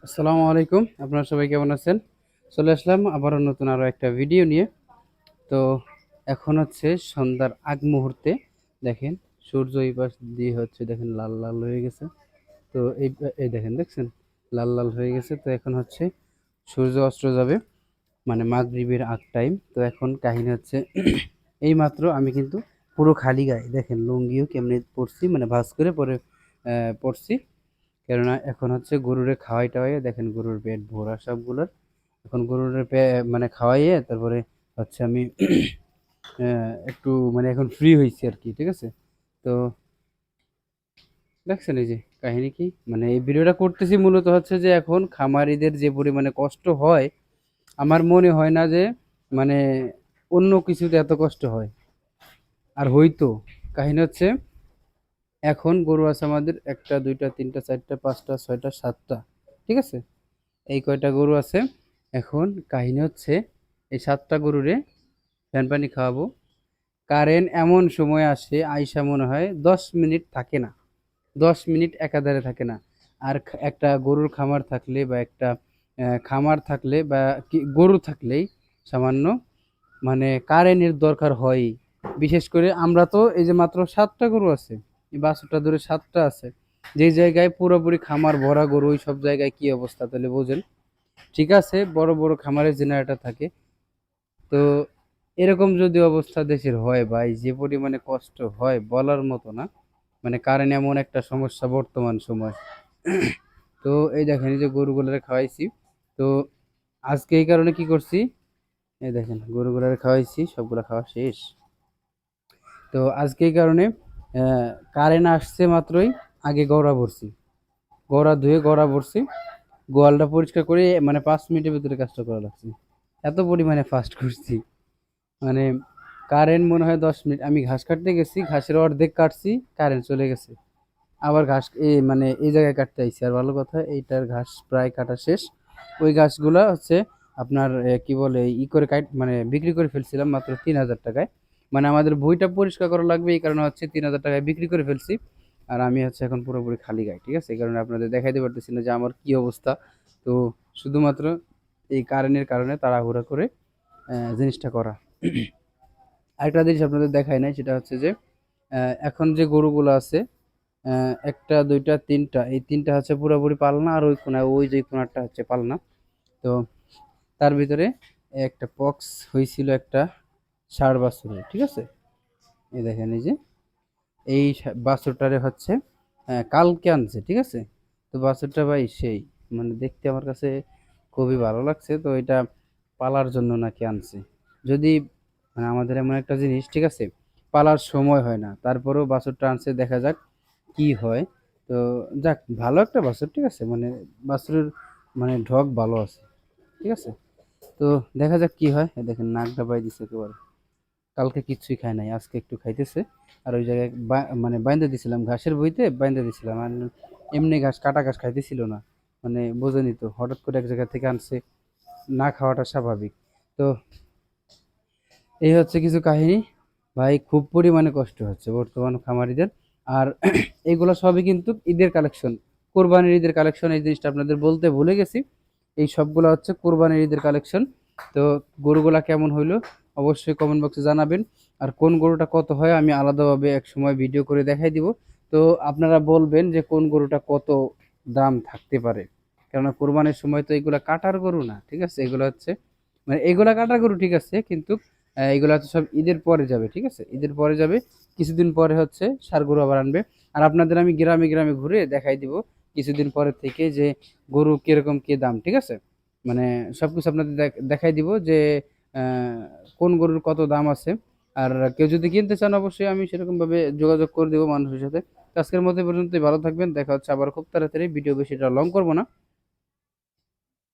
আসসালামু আলাইকুম, আপনারা সবাই কেমন আছেন? চলে আসলাম আবারও নতুন আরো একটা ভিডিও নিয়ে। তো এখন হচ্ছে সন্ধ্যার আগ মুহূর্তে। দেখেন সূর্য এই পাশ দিয়ে হচ্ছে, দেখেন লাল লাল হয়ে গেছে। তো এই এই দেখেন, দেখছেন লাল লাল হয়ে গেছে। তো এখন হচ্ছে সূর্য অস্ত যাবে, মানে মাগরিবের আগ টাইম। তো এখন কাহিনী হচ্ছে এই মাত্র আমি কিন্তু পুরো খালি গায়ে, দেখেন লুঙ্গিও কেমনে পরছি, মানে ভাঁজ করে পরে পরছি। কেননা এখন হচ্ছে গরুরে খাওয়াই টাওয়াইয়ে, দেখেন গরুর পেট ভরা সবগুলোর। এখন গরুরে মানে খাওয়াইয়ে তারপরে হচ্ছে আমি একটু মানে এখন ফ্রি হয়েছি আর কি, ঠিক আছে। তো দেখছেন এই যে কাহিনী কি, মানে এই ভিডিওটা করতেছি মূলত হচ্ছে যে এখন খামারিদের যে পরিমাণে কষ্ট হয়, আমার মনে হয় না যে মানে অন্য কিছুতে এত কষ্ট হয় আর হইতো। কাহিনী হচ্ছে এখন গরু আছে আমাদের একটা দুইটা তিনটা চারটা পাঁচটা ছয়টা সাতটা, ঠিক আছে। এই কয়টা গরু আছে। এখন কাহিনী হচ্ছে এই সাতটা গরুরে ফ্যান পানি খাওয়াবো। কারেন্ট এমন সময় আসে আইসা মনে হয় 10 মিনিট থাকে না, 10 মিনিট একাধারে থাকে না। আর একটা গরুর খামার থাকলে বা একটা খামার থাকলে বা গরু থাকলেই সামান্য মানে কারেন্টের দরকার হয়। বিশেষ করে আমরা তো এই যে মাত্র সাতটা গরু আছে, এই বাছুরটা ধরে সাতটা আছে। যে জায়গায় পুরোপুরি খামার ভরা গরু, ওই সব জায়গায় কি অবস্থা তাহলে বোঝেন। ঠিক আছে, বড় বড় খামারের জেনারেটর থাকে। তো এরকম যদি অবস্থা দেশের হয় ভাই, যে পরিমাণে কষ্ট হয় বলার মতো না। মানে কারেন্ট এমন একটা সমস্যা বর্তমান সময়। তো এই দেখেন এই যে গরুগুলোরে খাওয়াইছি। তো আজকে এই কারণে কি করছি, এই দেখেন গরুগুলোরে খাওয়াইছি, সবগুলা খাওয়া শেষ। তো আজকে এই কারণে কারেন্ট আসছে মাত্রই আগে গড়া ভরছি, গড়া ধুয়ে গড়া ভরছি। গোয়ালটা পরিষ্কার করে মানে 5 মিনিটের ভিতরে কাজটা করা লাগছে, এত পরিমাণে ফাস্ট করছি। মানে কারেন্ট মনে হয় 10 মিনিট, আমি ঘাস কাটতে গেছি, ঘাসের অর্ধেক কাটছি, কারেন্ট চলে গেছে। আবার ঘাস মানে এই জায়গায় কাটতে আইছি। আর ভালো কথা, এইটার ঘাস প্রায় কাটা শেষ। ওই ঘাসগুলা হচ্ছে আপনার কি বলে করে মানে বিক্রি করে ফেলছিলাম মাত্র 3,000 টাকায়। মানে আমাদের বইটা পরিষ্কার করা লাগবে, এই কারণে হচ্ছে 3,000 টাকায় বিক্রি করে ফেলছি। আর আমি হচ্ছে এখন পুরোপুরি খালি গায়ে, ঠিক আছে। এই কারণে আপনাদের দেখাইতে পারতেছি না যে আমার কি অবস্থা। তো শুধুমাত্র এই কারেন্টের কারণে তাড়াহুড়া করে জিনিসটা করা। আরেকটা জিনিস আপনাদের দেখাই নাই, সেটা হচ্ছে যে এখন যে গরুগুলো আছে, একটা দুইটা তিনটা, এই তিনটা হচ্ছে পুরোপুরি পালনা, আর ওই কোনায় ওই যে কোনারটা হচ্ছে পালনা। তো তার ভিতরে একটা পক্স হয়েছিল একটা ষাঁড় বাছুরের, ঠিক আছে। এই দেখেন এই যে এই বাছুরটারে হচ্ছে কালকে আনছে, ঠিক আছে। তো বাছুরটা ভাই সেই মানে দেখতে আমার কাছে খুবই ভালো লাগছে। তো এটা পালার জন্য নাকি আনছে। যদি মানে আমাদের এমন একটা জিনিস, ঠিক আছে, পালার সময় হয় না, তারপরেও বাছুরটা আনছে, দেখা যাক কি হয়। তো যাক, ভালো একটা বাছুর, ঠিক আছে, মানে বাছুরের মানে ঢক ভালো আছে, ঠিক আছে। তো দেখা যাক কি হয়। এই দেখেন নাক ডাবাই দিছে একেবারে, কালকে কিচ্ছুই খায় নাই, আজকে একটু খাইতেছে। আর ওই জায়গায় মানে বাইন্ধে দিছিলাম, ঘাসের বইতে বাইন্ধে দিছিলাম। আর এমনি ঘাস, কাটা ঘাস খাইতেছিল না। মানে বোঝেনি তো, হঠাৎ করে এক জায়গা থেকে আনছে, না খাওয়াটা স্বাভাবিক। তো এই হচ্ছে কিছু কাহিনী। ভাই খুব পরিমাণে কষ্ট হচ্ছে বর্তমান খামারিদের। আর এইগুলো সবই কিন্তু ঈদের কালেকশন, কোরবানির ঈদের কালেকশন। এই জিনিসটা আপনাদের বলতে ভুলে গেছি, এই সবগুলো হচ্ছে কোরবানির ঈদের কালেকশন। তো গরুগুলা কেমন হইলো অবশ্যই কমেন্ট বক্সে জানাবেন। আর কোন গরুটা কত হয় আমি আলাদাভাবে এক সময় ভিডিও করে দেখাই দিব। তো আপনারা বলবেন যে কোন গরুটা কত দাম থাকতে পারে। কেননা কোরবানির সময় তো এগুলা কাটার গরু না, ঠিক আছে। এগুলো হচ্ছে মানে এগুলা কাটার গরু, ঠিক আছে, কিন্তু এগুলো হচ্ছে সব ঈদের পরে যাবে, ঠিক আছে, ঈদের পরে যাবে। কিছুদিন পরে হচ্ছে ষাঁড় গরু আবার আনবে। আর আপনাদের আমি গ্রামে গ্রামে ঘুরে দেখাই দিব কিছুদিন পরে থেকে যে গরু কিরকম কি দাম, ঠিক আছে। মানে সবকিছু আপনাদের দেখাই দিব যে কোন গরুর কত দাম আছে। আর কেউ যদি কিনতে চান অবশ্যই আমি সেরকম ভাবে যোগাযোগ করে দেবো মানুষের সাথে। তো আজকের মধ্যে পর্যন্তই, ভালো থাকবেন, দেখা হচ্ছে আবার খুব তাড়াতাড়ি। ভিডিও বেশিটা লং করবো না।